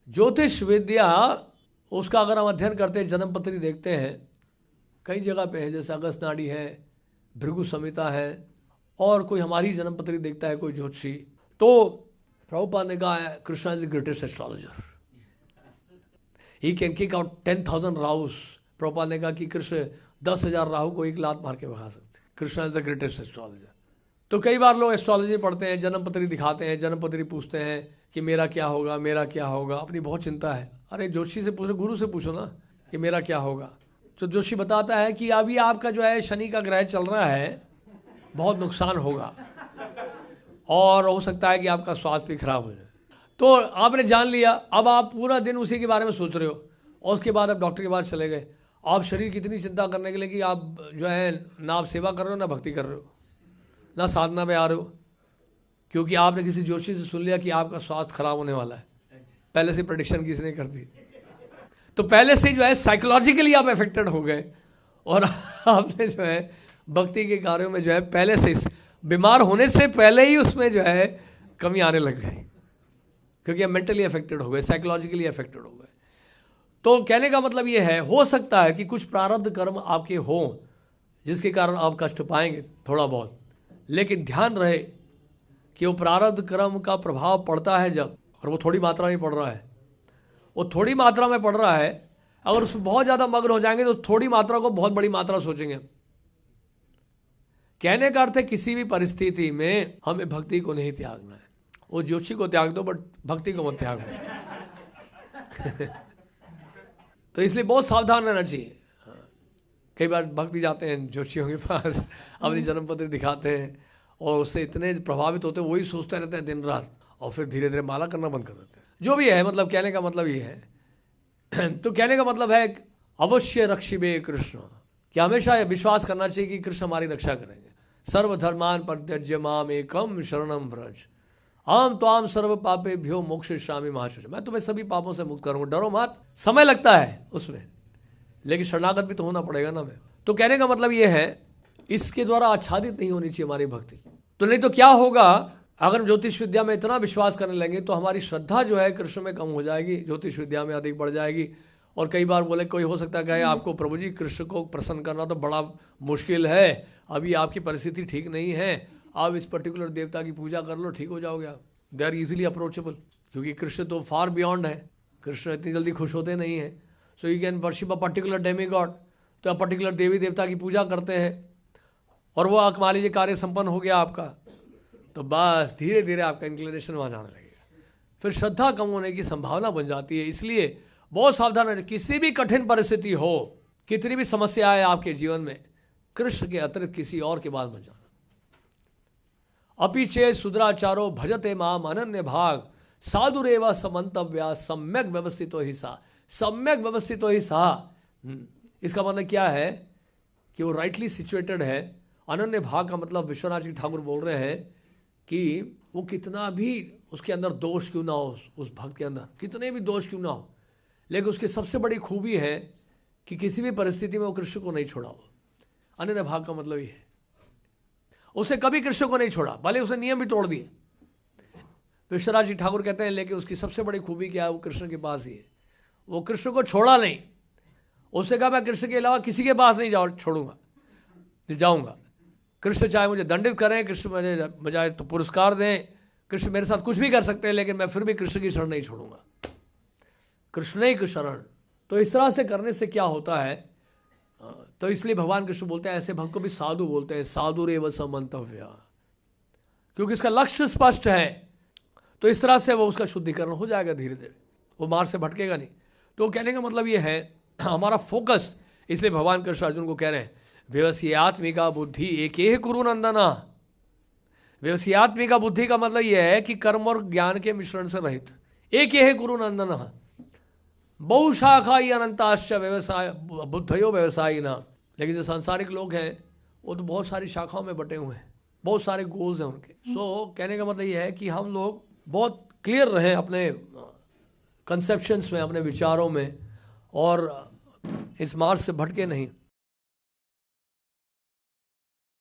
ज्योतिष विद्या, उसका अगर हम अध्ययन करते हैं, जन्म पत्री देखते हैं, कई जगह पे है, जैसे अगस्त नाड़ी है, भृगु संहिता है, और कोई हमारी जन्म पत्री देखता है कोई ज्योतिषी, तो प्रभुपाद ने कहा है Krishna is the greatest astrologer, he can kick out 10,000 Rahus. Prabhupada ने कहा कि कृष्ण 10,000 राहु को एक लात मार के भगा सकते, Krishna is the greatest astrologer. तो कई बार लोग एस्ट्रोलॉजी पढ़ते हैं, जन्म पत्री दिखाते हैं, जन्म पत्री पूछते हैं कि मेरा क्या होगा, मेरा क्या होगा, अपनी बहुत चिंता है। अरे ज्योतिषी से पूछो, गुरु से पूछो ना कि मेरा क्या होगा। तो ज्योतिषी बताता है कि अभी आपका जो है शनि का ग्रह चल रहा है, बहुत नुकसान होगा और हो सकता है कि आपका स्वास्थ्य भी खराब हो जाए। तो आपने जान लिया, अब आप पूरा दिन उसी के बारे में सोच रहे हो, और उसके बाद आप डॉक्टर के पास चले गए। आप शरीर की इतनी चिंता करने के लिए कि आप जो है ना आप सेवा कर रहे हो, ना भक्ति कर रहे हो, ना साधना में आ रहे हो, क्योंकि आपने किसी ज्योतिषी से सुन लिया कि आपका स्वास्थ्य खराब होने वाला है। पहले से प्रेडिक्शन किसी ने कर दी, तो पहले से जो है साइकोलॉजिकली आप अफेक्टेड हो गए, और आपने जो है भक्ति के कार्यों में जो है पहले से, बीमार होने से पहले ही उसमें जो है कमी आने लग गई, क्योंकि आप मेंटली अफेक्टेड हो गए, साइकोलॉजिकली अफेक्टेड हो गए। तो कहने का मतलब ये है, हो सकता है कि कुछ प्रारब्ध कर्म आपके हों जिसके कारण आप कष्ट पाएंगे थोड़ा बहुत, लेकिन ध्यान रहे कि वो प्रारब्ध कर्म का प्रभाव पड़ता है जब, और वो थोड़ी मात्रा में पड़ रहा है, वो थोड़ी मात्रा में पड़ रहा है, अगर उसमें बहुत ज़्यादा मग्न हो जाएंगे तो थोड़ी मात्रा को बहुत बड़ी मात्रा सोचेंगे। कहने का अर्थ है किसी भी परिस्थिति में हमें भक्ति को नहीं त्यागना है। वो ज्योतिषी को त्याग दो, बट भक्ति को मत त्याग दो। तो इसलिए बहुत सावधान रहना चाहिए। कई बार भक्त भी जाते हैं ज्योतिषियों के पास, अपनी जन्म पत्री दिखाते हैं, और उससे इतने प्रभावित होते हैं, वही सोचते रहते हैं दिन रात, और फिर धीरे धीरे माला करना बंद कर देते हैं। जो भी है, मतलब कहने का मतलब ये है। तो कहने का मतलब है अवश्य रक्षिबे कृष्ण, कि हमेशा यह विश्वास करना चाहिए कि कृष्ण हमारी रक्षा करेंगे। सर्वधर्मान परित्यज्य माम एकम शरणम व्रज, आम तो आम सर्व पापे भ्यो मोक्षयिष्यामि मा शुचि, मैं तुम्हें सभी पापों से मुक्त करूंगा, डरो मत। समय लगता है उसमें, लेकिन शरणागत भी तो होना पड़ेगा ना। मैं तो कहने का मतलब ये है, इसके द्वारा आच्छादित नहीं होनी चाहिए हमारी भक्ति। तो नहीं तो क्या होगा, अगर हम ज्योतिष विद्या में इतना विश्वास करने लगेंगे तो हमारी श्रद्धा जो है कृष्ण में कम हो जाएगी, ज्योतिष विद्या में अधिक बढ़ जाएगी। और कई बार बोले, कोई हो सकता है आपको प्रभु जी कृष्ण को प्रसन्न करना तो बड़ा मुश्किल है, अभी आपकी परिस्थिति ठीक नहीं है, आप इस पर्टिकुलर देवता की पूजा कर लो, ठीक हो जाओगे आप। दे आर ईजिली अप्रोचेबल, क्योंकि कृष्ण तो फार बियॉन्ड है, कृष्ण इतनी जल्दी खुश होते नहीं हैं। So you can worship a particular Demi God, तो आप पर्टिकुलर देवी देवता की पूजा करते हैं, और वो मान लीजिए कार्य संपन्न हो गया आपका, तो बस धीरे धीरे आपका इंक्लिनेशन वहाँ जाने लगेगा, फिर श्रद्धा कम होने की संभावना बन जाती है। इसलिए बहुत सावधान रहना, किसी भी कठिन परिस्थिति हो, कितनी भी समस्या है आपके जीवन में, कृष्ण के अतिरिक्त किसी और के बाद मत जाना। अपि चेत् सुदराचारो भजते माम अनन्य भाग, साधुरेव समंतव्या सम्यक व्यवस्थितो हि सा, सम्यक व्यवस्थितो ही सा। इसका मतलब क्या है कि वो राइटली सिचुएटेड है। अनन्य भाग का मतलब विश्वनाथ जी ठाकुर बोल रहे हैं कि वो कितना भी उसके अंदर दोष क्यों ना हो, उस भक्त के अंदर कितने भी दोष क्यों ना हो, लेकिन उसकी सबसे बड़ी खूबी है कि किसी भी परिस्थिति में वो कृष्ण को नहीं छोड़ा हो। अनन्य भाग का मतलब ये है, उसे कभी कृष्ण को नहीं छोड़ा, भले उसने नियम भी तोड़ दिए। विश्वनाथ जी ठाकुर कहते हैं लेकिन उसकी सबसे बड़ी खूबी क्या है, वो कृष्ण के पास ही है, वो कृष्ण को छोड़ा नहीं। उसने कहा मैं कृष्ण के अलावा किसी के पास नहीं जाऊंगा। कृष्ण चाहे मुझे दंडित करें, कृष्ण मुझे तो पुरस्कार दें, कृष्ण मेरे साथ कुछ भी कर सकते हैं, लेकिन मैं फिर भी कृष्ण की शरण नहीं छोड़ूंगा, कृष्ण ही की शरण। तो इस तरह से करने से क्या होता है, तो इसलिए भगवान कृष्ण बोलते हैं ऐसे भक्त को भी साधु बोलते हैं, साधुरेव समंतव्या, क्योंकि इसका लक्ष्य स्पष्ट है। तो इस तरह से वो उसका शुद्धिकरण हो जाएगा धीरे धीरे, वो मार्ग से भटकेगा नहीं। तो कहने का मतलब ये है हमारा फोकस, इसलिए भगवान कृष्ण अर्जुन को कह रहे हैं व्यवसायत्मिका बुद्धि एक कुरु नंदना। व्यवसायत्मिका बुद्धि का मतलब यह है कि कर्म और ज्ञान के मिश्रण से रहित, एक ये है कुरु नंदना। बहुशाखा ही अनंताश्च व्यवसाय बुद्धयो व्यवसायी ना। लेकिन जो सांसारिक लोग हैं वो तो बहुत सारी शाखाओं में बटे हुए हैं, बहुत सारे गोल्स हैं उनके। कहने का मतलब ये है कि हम लोग बहुत क्लियर रहें अपने कंसेप्शंस में, अपने विचारों में, और इस मार्ग से भटके नहीं।